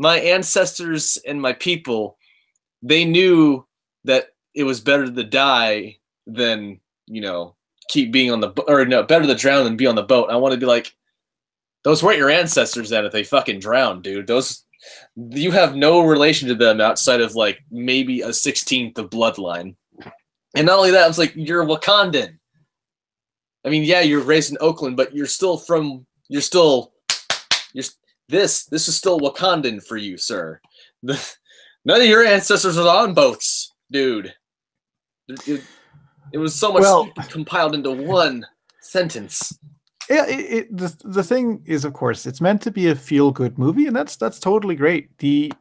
my ancestors and my people, they knew that it was better to die than, keep being on the boat, or no, better to drown than be on the boat. I want to be like, those weren't your ancestors then if they fucking drowned, dude. You have no relation to them outside of like maybe a 16th of bloodline. And not only that, I was like, you're Wakandan. I mean, yeah, you're raised in Oakland, but this is still Wakandan for you, sir. None of your ancestors are on boats, dude. It was so much compiled into one sentence. Yeah, the thing is, of course, it's meant to be a feel-good movie, and that's totally great. The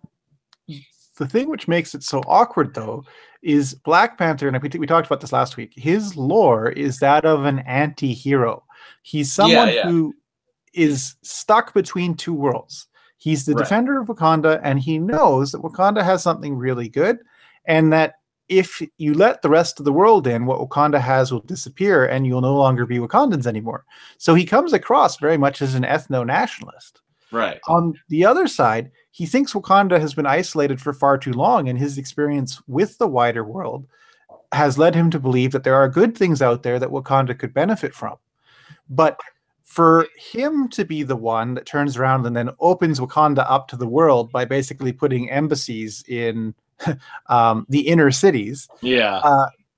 thing which makes it so awkward, though, is Black Panther, and we talked about this last week, his lore is that of an anti-hero. He's someone who is stuck between two worlds. He's the defender of Wakanda, and he knows that Wakanda has something really good, and that if you let the rest of the world in, what Wakanda has will disappear, and you'll no longer be Wakandans anymore. So he comes across very much as an ethno-nationalist. Right. On the other side, he thinks Wakanda has been isolated for far too long, and his experience with the wider world has led him to believe that there are good things out there that Wakanda could benefit from. But for him to be the one that turns around and then opens Wakanda up to the world by basically putting embassies in the inner cities,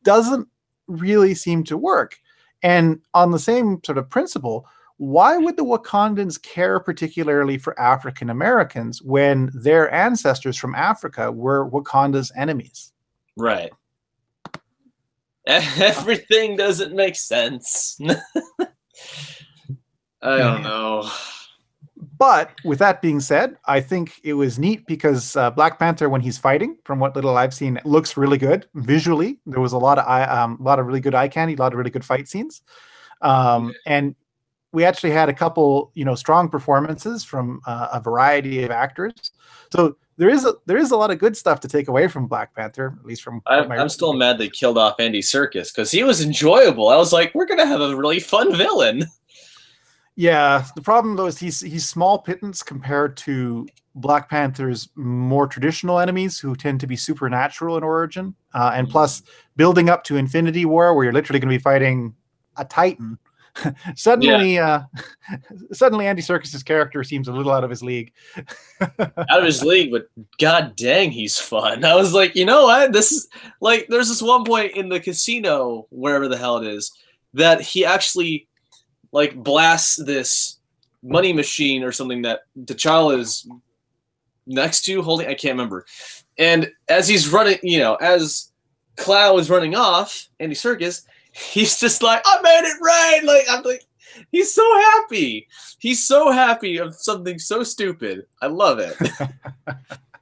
doesn't really seem to work. And on the same sort of principle, why would the Wakandans care particularly for African Americans when their ancestors from Africa were Wakanda's enemies? Right. Everything doesn't make sense. I don't know. But with that being said, I think it was neat because Black Panther, when he's fighting, from what little I've seen, looks really good visually. There was a lot of really good eye candy, a lot of really good fight scenes, and we actually had a couple, strong performances from a variety of actors. So there is a lot of good stuff to take away from Black Panther, at least from. I'm still mad they killed off Andy Serkis because he was enjoyable. I was like, we're gonna have a really fun villain. Yeah, the problem though is he's small pittance compared to Black Panther's more traditional enemies who tend to be supernatural in origin, and plus building up to Infinity War where you're literally going to be fighting a Titan. Suddenly Andy Serkis's character seems a little out of his league. Out of his league, but god dang, he's fun. I was like, you know what? This is like, there's this one point in the casino, wherever the hell it is, that he actually like blasts this money machine or something that T'Challa is next to holding. I can't remember. And as he's running, as Clow is running off, Andy Serkis, he's just like, I made it right. Like, I'm like, he's so happy. He's so happy of something so stupid. I love it.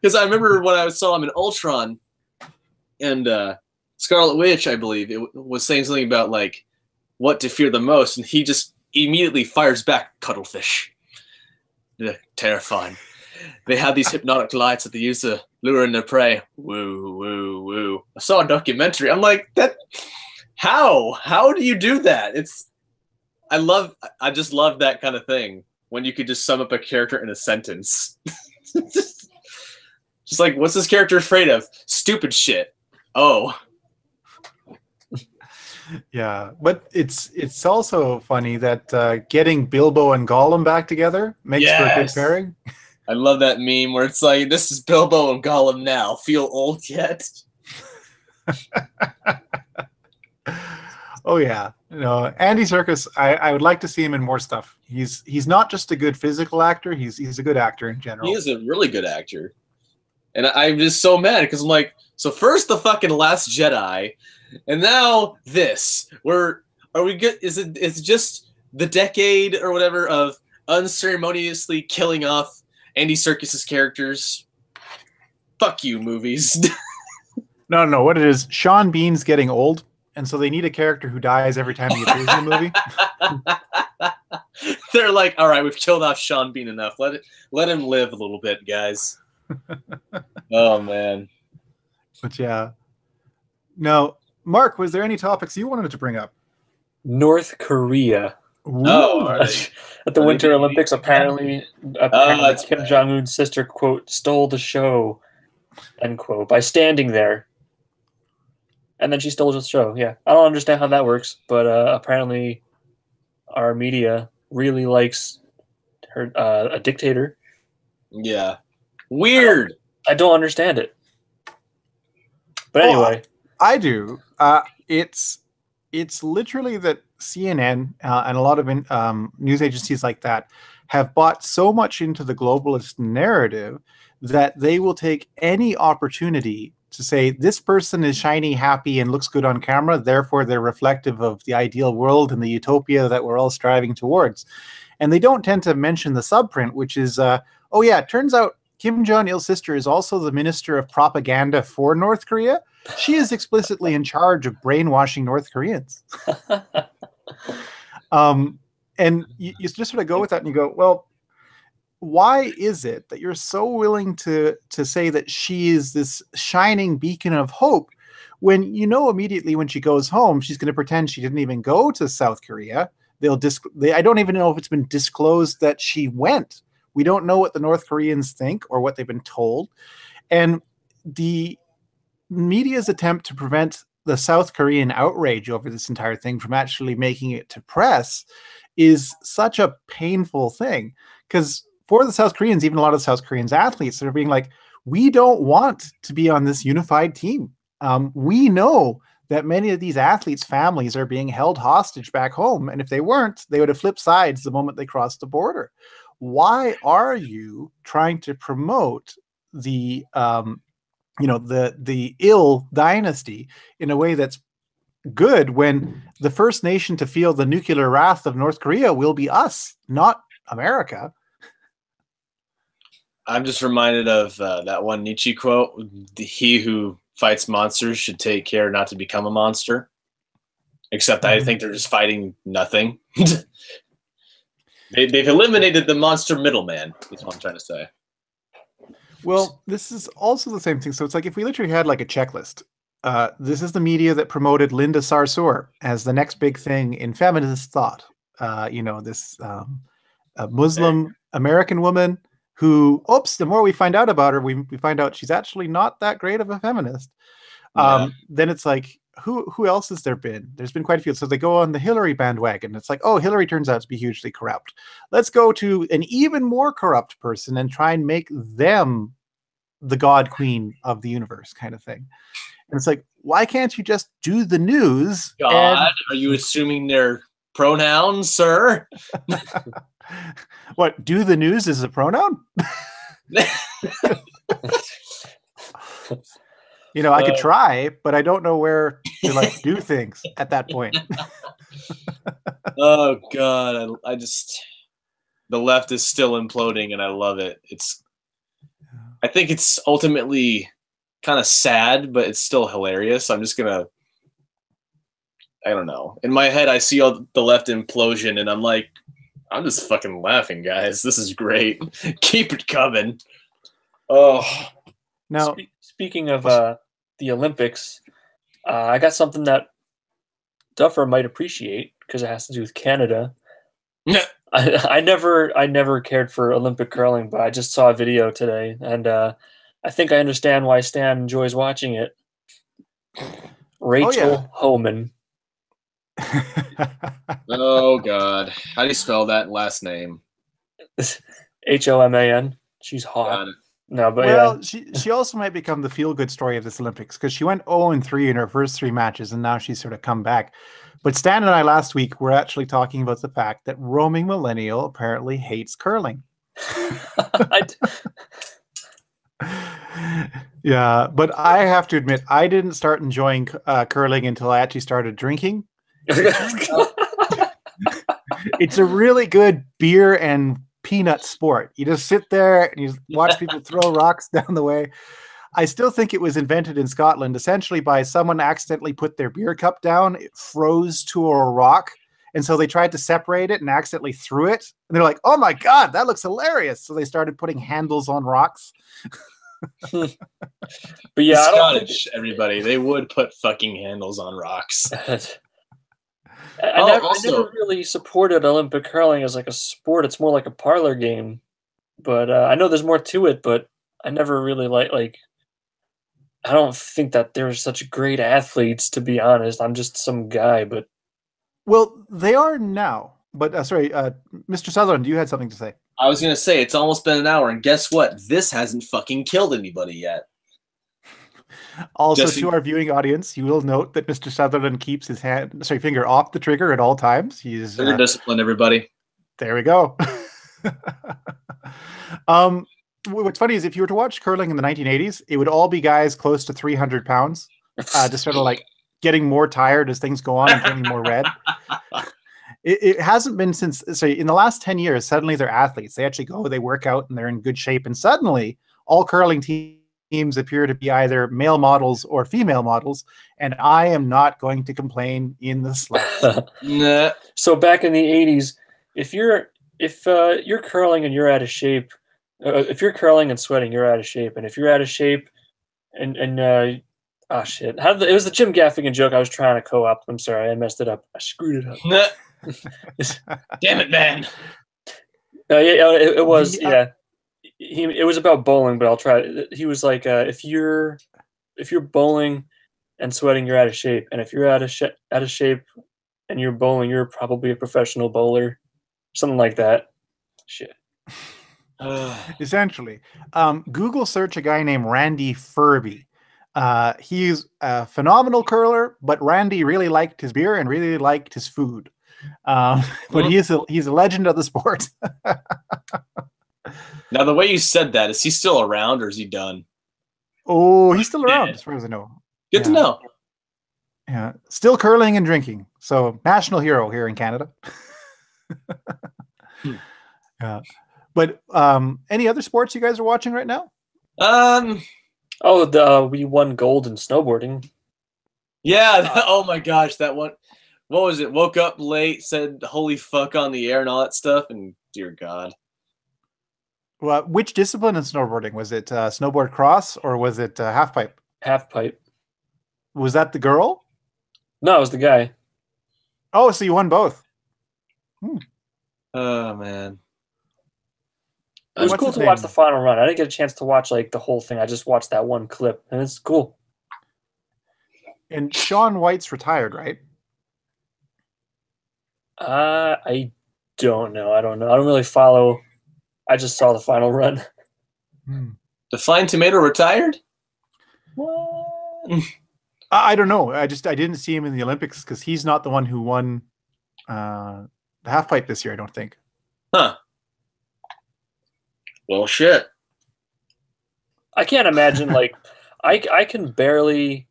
Because I remember when I saw him in Ultron and Scarlet Witch, I believe, it was saying something about like what to fear the most. And he just immediately fires back, cuttlefish. Terrifying. They have these hypnotic lights that they use to lure in their prey. Woo, woo, woo. I saw a documentary. I'm like, that. How do you do that? I just love that kind of thing when you could just sum up a character in a sentence. Just like, what's this character afraid of? Stupid shit. Oh. Yeah, but it's also funny that getting Bilbo and Gollum back together makes for a good pairing. I love that meme where it's like, this is Bilbo and Gollum now. Feel old yet? Oh yeah, Andy Serkis. I would like to see him in more stuff. He's not just a good physical actor. He's a good actor in general. He is a really good actor, and I'm just so mad because I'm like, so first the fucking Last Jedi, and now this. Are we good? Is it just the decade or whatever of unceremoniously killing off Andy Serkis's characters? Fuck you, movies. No. What it is, Sean Bean's getting old, and so they need a character who dies every time he appears in the movie. They're like, all right, we've killed off Sean Bean enough. Let him live a little bit, guys. Oh man. But yeah. Now, Mark, was there any topics you wanted to bring up? North Korea Oh, right. At the Winter Olympics, apparently that's Kim right. Jong-un's sister, quote, stole the show, end quote, by standing there. And then she stole the show, yeah. I don't understand how that works, but apparently our media really likes her a dictator. Yeah. Weird. I don't understand it. But anyway. I do. It's literally that CNN and a lot of news agencies like that have bought so much into the globalist narrative that they will take any opportunity to say this person is shiny, happy, and looks good on camera, therefore they're reflective of the ideal world and the utopia that we're all striving towards. And they don't tend to mention the subprint, which is, oh yeah, it turns out Kim Jong-il's sister is also the minister of propaganda for North Korea. She is explicitly in charge of brainwashing North Koreans. And you just sort of go with that and you go, well, why is it that you're so willing to say that she is this shining beacon of hope when you know immediately when she goes home, she's going to pretend she didn't even go to South Korea. I don't even know if it's been disclosed that she went. We don't know what the North Koreans think or what they've been told. And the media's attempt to prevent the South Korean outrage over this entire thing from actually making it to press is such a painful thing. Because for the South Koreans, even a lot of South Koreans athletes that are being like, we don't want to be on this unified team. We know that many of these athletes' families are being held hostage back home. And if they weren't, they would have flipped sides the moment they crossed the border. Why are you trying to promote the ill dynasty in a way that's good when the first nation to feel the nuclear wrath of North Korea will be us, not America? I'm just reminded of that one Nietzsche quote: "He who fights monsters should take care not to become a monster." Except I think they're just fighting nothing. They've eliminated the monster middleman, is what I'm trying to say. Well, this is also the same thing. So it's like if we literally had like a checklist. This is the media that promoted Linda Sarsour as the next big thing in feminist thought. This Muslim American woman who, the more we find out about her, we find out she's actually not that great of a feminist. Then it's like, who else has there been? There's been quite a few. So they go on the Hillary bandwagon. It's like, oh, Hillary turns out to be hugely corrupt. Let's go to an even more corrupt person and try and make them the god queen of the universe kind of thing. And it's like, why can't you just do the news? God, are you assuming their pronouns, sir? What, do the news is a pronoun? I could try, but I don't know where to do things at that point. Oh God, the left is still imploding, and I love it. I think it's ultimately kind of sad, but it's still hilarious. I don't know. In my head, I see all the left implosion, and I'm like, I'm just fucking laughing, guys. This is great. Keep it coming. Oh. Now, speaking of the Olympics, I got something that Duffer might appreciate because it has to do with Canada. Yeah. I never cared for Olympic curling, but I just saw a video today, and I think I understand why Stan enjoys watching it. Rachel Homan. Oh God, how do you spell that last name? Homan. She's hot. No, but well, she also might become the feel-good story of this Olympics because she went 0-3 in her first 3 matches, and now she's sort of come back. But Stan and I last week were actually talking about the fact that roaming millennial apparently hates curling. Yeah, but I have to admit, I didn't start enjoying curling until I actually started drinking. It's a really good beer and peanut sport. You just sit there and you watch people throw rocks down the way. I still think it was invented in Scotland essentially by someone accidentally put their beer cup down, it froze to a rock, and so they tried to separate it and accidentally threw it, and they're like, oh my God, that looks hilarious. So they started putting handles on rocks. But yeah, Scottish, everybody, they would put fucking handles on rocks. I never really supported Olympic curling as like a sport. It's more like a parlor game. But I know there's more to it, but I never really like I don't think that they're such great athletes, to be honest. I'm just some guy, but Well, they are now. But sorry, Mr. Sutherland, you had something to say. I was going to say, it's almost been an hour, and guess what? This hasn't fucking killed anybody yet. Also, to our viewing audience, you will note that Mr. Sutherland keeps his finger off the trigger at all times. He's very disciplined, everybody. There we go. What's funny is if you were to watch curling in the 1980s, it would all be guys close to 300 pounds, just sort of like getting more tired as things go on and getting more red. It hasn't been since, in the last 10 years, suddenly they're athletes. They actually go, they work out, and they're in good shape. And suddenly, all curling teams appear to be either male models or female models. And I am not going to complain in the slightest. Nah. So back in the 80s, if you're curling and you're out of shape, if you're curling and sweating, you're out of shape. And if you're out of shape, oh shit, it was the Jim Gaffigan joke I was trying to co-op. I'm sorry, I messed it up. I screwed it up. Nah. Damn it, man. It was it was about bowling, but I'll try. He was like, if you're bowling and sweating, you're out of shape, and if you're out of shape and you're bowling, you're probably a professional bowler, something like that. Shit. Essentially, Google search a guy named Randy Furby. He's a phenomenal curler, but Randy really liked his beer and really liked his food. But he's a legend of the sport. Now, the way you said that, is he still around or is he done? Oh, he's still around, as far as I know. Good to know. Yeah, still curling and drinking. So, national hero here in Canada. Yeah. But any other sports you guys are watching right now? We won gold in snowboarding. Yeah. Oh my gosh, that one. What was it? Woke up late, said "holy fuck" on the air and all that stuff, and dear God. Well, which discipline in snowboarding was it? Snowboard cross or was it half pipe? Half pipe. Was that the girl? No, it was the guy. Oh, so you won both. Oh man. It was cool to watch the final run. I didn't get a chance to watch like the whole thing. I just watched that one clip, and it's cool. And Shaun White's retired, right? I don't know. I don't really follow. I just saw the final run. The Flying Tomato retired? What? I don't know. I didn't see him in the Olympics because he's not the one who won the half pipe this year, I don't think. Huh. Well, shit. I can't imagine, like, I can barely,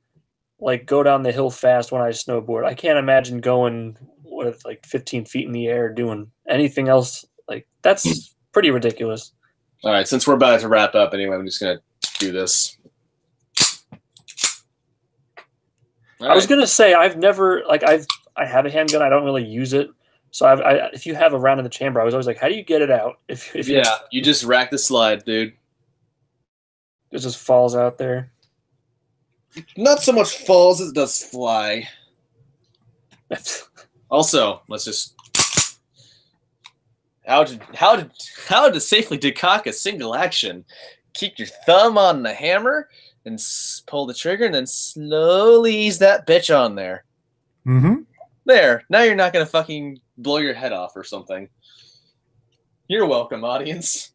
like, go down the hill fast when I snowboard. I can't imagine going, like 15 feet in the air doing anything else. Like, that's pretty ridiculous. All right, since we're about to wrap up anyway, I'm just going to do this. I was going to say, I've never, like, I have a handgun. I don't really use it. So if you have a round in the chamber, I was always like, how do you get it out? If you just rack the slide, dude. It just falls out there. Not so much falls as it does fly. Also, let's just how to safely decock a single action. Keep your thumb on the hammer and pull the trigger, and then slowly ease that bitch on there. Mm-hmm. There. Now you're not gonna fucking blow your head off or something. You're welcome, audience.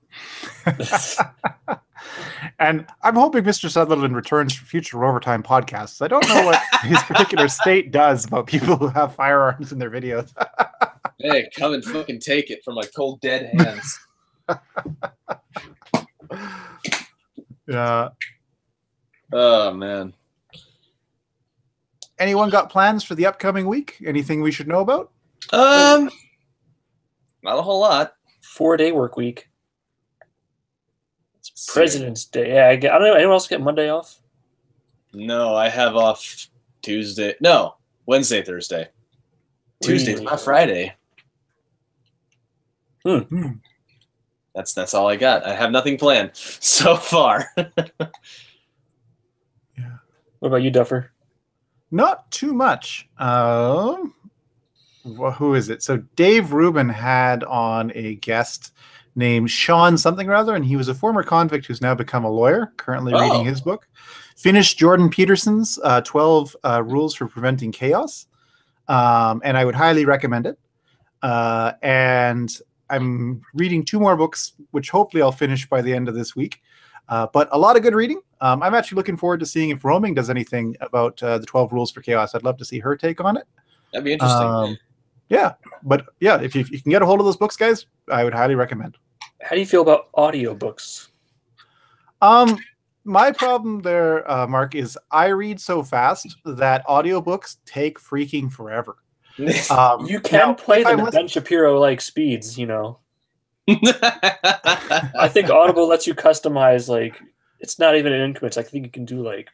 And I'm hoping Mr. Sutherland returns for future Rovertime podcasts. I don't know what his particular state does about people who have firearms in their videos. Hey, come and fucking take it from my cold, dead hands. Yeah. Oh, man. Anyone got plans for the upcoming week? Anything we should know about? Not a whole lot. 4-day work week. It's President's Day. Yeah, I don't know. Anyone else get Monday off? No, I have off Tuesday. No, Wednesday, Thursday. Tuesday's not Friday. That's all I got. I have nothing planned so far. Yeah. What about you, Duffer? Not too much. who is it? So Dave Rubin had on a guest named Sean something or other, and he was a former convict who's now become a lawyer, currently reading his book. Finished Jordan Peterson's 12 Rules for Preventing Chaos, and I would highly recommend it. And I'm reading 2 more books, which hopefully I'll finish by the end of this week. But a lot of good reading. I'm actually looking forward to seeing if Roaming does anything about the 12 Rules for Chaos. I'd love to see her take on it. That'd be interesting. Yeah, but yeah, if you can get a hold of those books, guys, I would highly recommend. How do you feel about audiobooks? My problem there, Mark, is I read so fast that audiobooks take freaking forever. You can play them at Ben Shapiro-like speeds, you know. I think Audible lets you customize, like, it's not even in increments. I think you can do, like...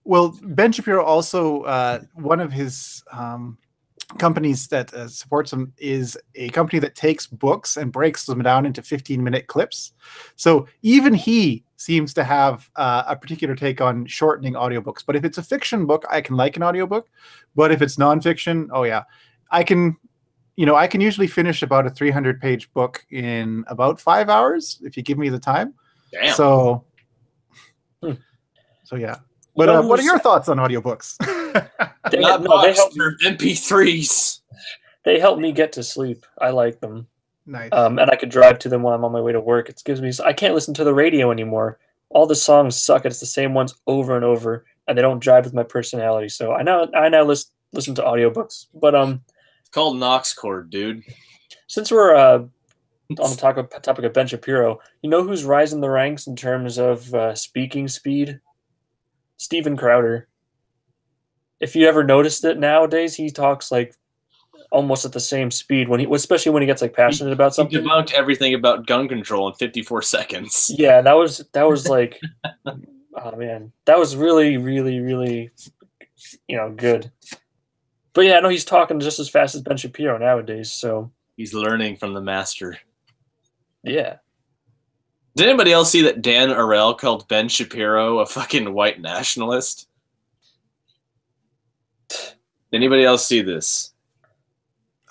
Well, Ben Shapiro also, one of his companies that supports him is a company that takes books and breaks them down into 15-minute clips. So even he seems to have a particular take on shortening audiobooks. But if it's a fiction book, I can like an audiobook. But if it's nonfiction, oh yeah, I can usually finish about a 300-page book in about 5 hours if you give me the time. Damn. So yeah. But what are your thoughts on audiobooks? They help MP3s. They help me get to sleep. I like them. Nice. And I could drive to them while I'm on my way to work. It gives me. I can't listen to the radio anymore. All the songs suck. It's the same ones over and over, and they don't drive with my personality. So I now listen to audiobooks. But it's called Nox Cord, dude. Since we're on the topic of Ben Shapiro, you know who's rising the ranks in terms of speaking speed? Steven Crowder. If you ever noticed it nowadays, he talks like almost at the same speed especially when he gets like passionate about something. He debunked everything about gun control in 54 seconds. Yeah, that was like, oh man, that was really, really, really, good. But yeah, I know he's talking just as fast as Ben Shapiro nowadays. So he's learning from the master. Yeah. Did anybody else see that Dan Arell called Ben Shapiro a fucking white nationalist? Did anybody else see this?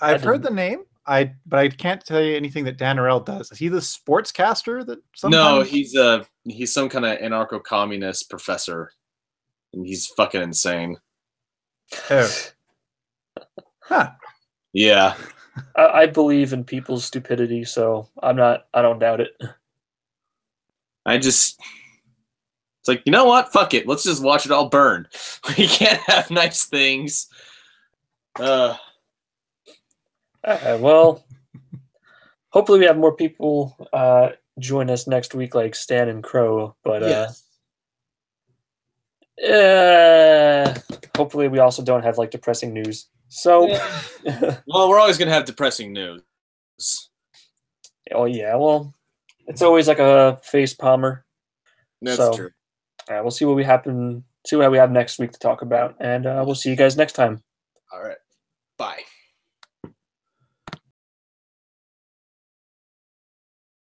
I've heard the name, but I can't tell you anything that Dan Arell does. Is he the sportscaster that sometimes... No, he's some kind of anarcho-communist professor. And he's fucking insane. Oh. Huh. Yeah. I believe in people's stupidity, so I don't doubt it. It's like, you know what? Fuck it. Let's just watch it all burn. We can't have nice things. Well, hopefully we have more people join us next week, like Stan and Crow. But hopefully we also don't have like depressing news. So, well, we're always gonna have depressing news. Oh yeah, well, it's always like a face palmer. That's true. We'll see what we have next week to talk about, and we'll see you guys next time.